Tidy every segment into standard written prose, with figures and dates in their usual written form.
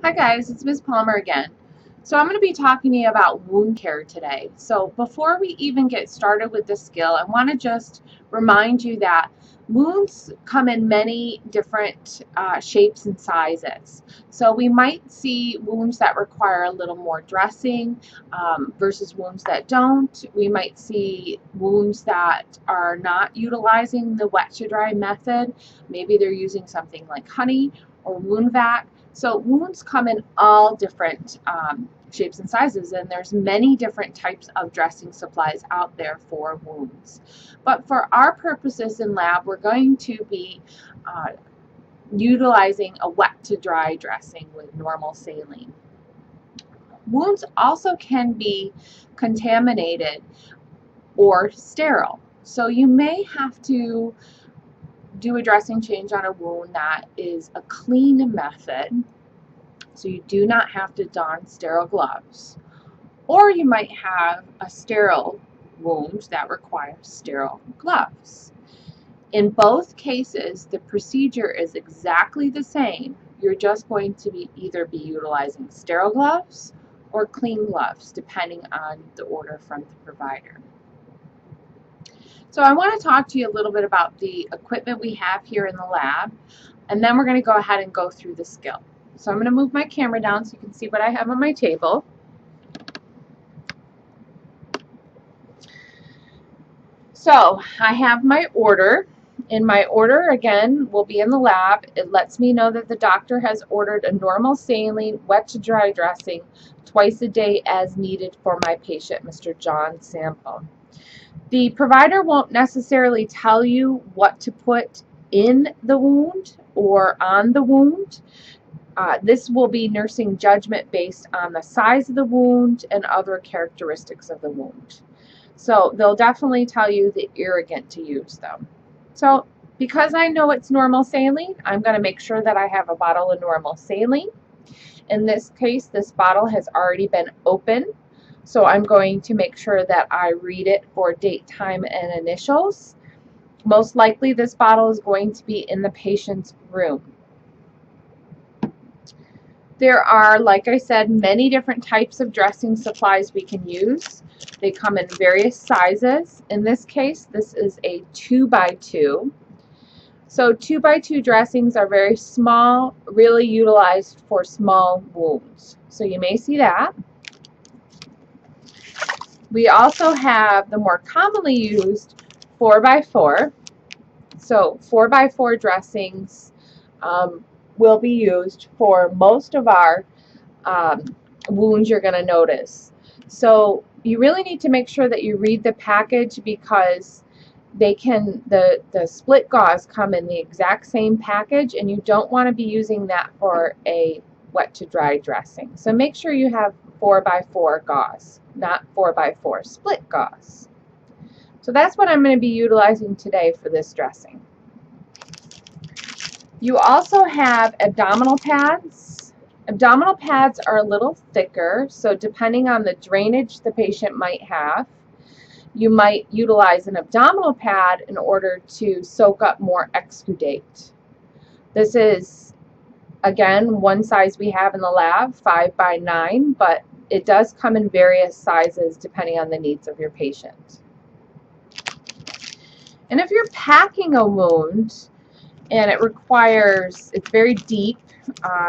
Hi guys, it's Ms. Palmer again. So I'm going to be talking to you about wound care today. So before we even get started with this skill, I want to just remind you that wounds come in many different shapes and sizes. So we might see wounds that require a little more dressing versus wounds that don't. We might see wounds that are not utilizing the wet to dry method. Maybe they're using something like honey or wound vac. So wounds come in all different shapes and sizes, and there's many different types of dressing supplies out there for wounds. But for our purposes in lab, we're going to be utilizing a wet to dry dressing with normal saline. Wounds also can be contaminated or sterile. So you may have to do a dressing change on a wound that is a clean method. So you do not have to don sterile gloves. Or you might have a sterile wound that requires sterile gloves. In both cases, the procedure is exactly the same. You're just going to either be utilizing sterile gloves or clean gloves, depending on the order from the provider. So I want to talk to you a little bit about the equipment we have here in the lab, and then we're going to go ahead and go through the skill. So I'm going to move my camera down so you can see what I have on my table. So I have my order. And my order, again, will be in the lab. It lets me know that the doctor has ordered a normal saline wet to dry dressing twice a day as needed for my patient, Mr. John Sampo. The provider won't necessarily tell you what to put in the wound or on the wound. This will be nursing judgment based on the size of the wound and other characteristics of the wound. So they'll definitely tell you the irrigant to use them. So because I know it's normal saline, I'm going to make sure that I have a bottle of normal saline. In this case, this bottle has already been opened. So I'm going to make sure that I read it for date, time, and initials. Most likely this bottle is going to be in the patient's room. There are, like I said, many different types of dressing supplies we can use. They come in various sizes. In this case, this is a 2x2. So 2x2 dressings are very small, really utilized for small wounds. So you may see that. We also have the more commonly used 4x4. So 4x4 dressings will be used for most of our wounds you're going to notice. So you really need to make sure that you read the package, because the split gauze come in the exact same package, and you don't want to be using that for a wet to dry dressing. So make sure you have 4x4 gauze, not 4x4 split gauze. So that's what I'm going to be utilizing today for this dressing. You also have abdominal pads. Abdominal pads are a little thicker, so depending on the drainage the patient might have, you might utilize an abdominal pad in order to soak up more exudate. This is, again, one size we have in the lab, 5x9, but it does come in various sizes depending on the needs of your patient. And if you're packing a wound and it's very deep,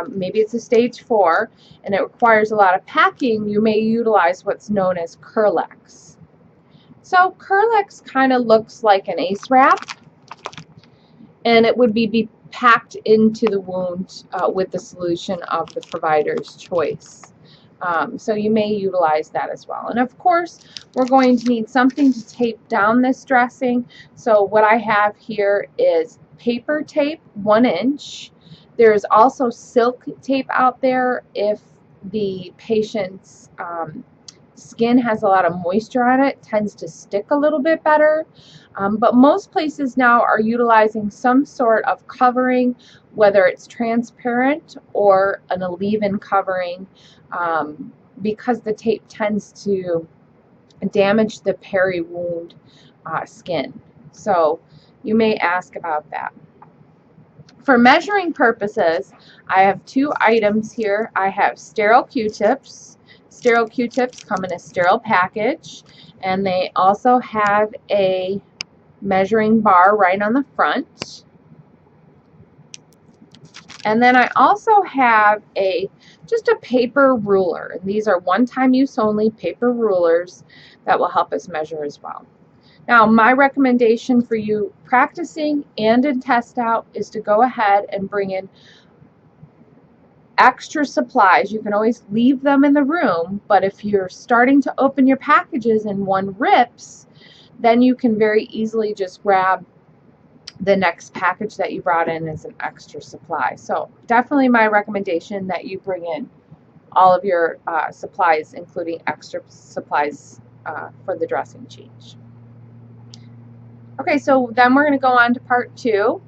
maybe it's a stage 4, and it requires a lot of packing, you may utilize what's known as Kerlix. So Kerlix kind of looks like an ACE wrap, and it would be packed into the wound with the solution of the provider's choice. So you may utilize that as well. And of course, we're going to need something to tape down this dressing. So what I have here is paper tape, 1 inch. There's also silk tape out there if the patient's skin has a lot of moisture on it, tends to stick a little bit better. But most places now are utilizing some sort of covering, whether it's transparent or an Alleven covering, because the tape tends to damage the peri-wound skin. So you may ask about that. For measuring purposes, I have two items here. I have sterile Q-tips. Sterile Q-tips come in a sterile package, and they also have a measuring bar right on the front. And then I also have just a paper ruler. These are one-time use only paper rulers that will help us measure as well. Now, my recommendation for you practicing and in test out is to go ahead and bring in extra supplies. You can always leave them in the room, but if you're starting to open your packages and one rips, then you can very easily just grab the next package that you brought in as an extra supply. So definitely my recommendation that you bring in all of your supplies, including extra supplies for the dressing change. Okay, so then we're going to go on to part 2.